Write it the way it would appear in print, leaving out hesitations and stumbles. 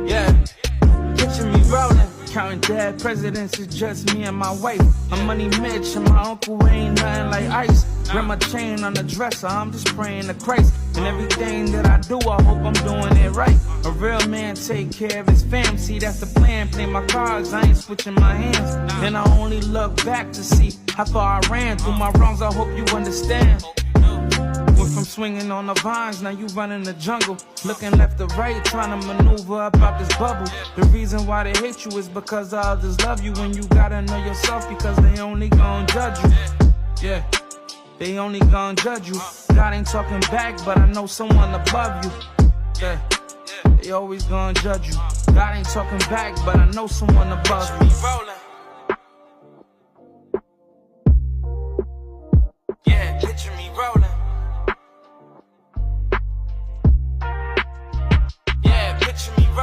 Yeah, picture me rolling. Counting dead presidents, it's just me and my wife. I'm Money Mitch and my uncle ain't nothing like ice. Wear my chain on the dresser, I'm just praying to Christ. And everything that I do, I hope I'm doing it right. A real man take care of his fam, see that's the plan. Play my cards, I ain't switching my hands. Then I only look back to see how far I ran. Through my wrongs, I hope you understand. Went from swinging on the vines, now you running the jungle. Looking left to right, trying to maneuver up out this bubble. The reason why they hate you is because others love you. And you gotta know yourself because they only gon' judge you. Yeah, they only gon' judge you. God ain't talking back, but I know someone above you. Yeah, they always gon' judge you. God ain't talking back, but I know someone above you.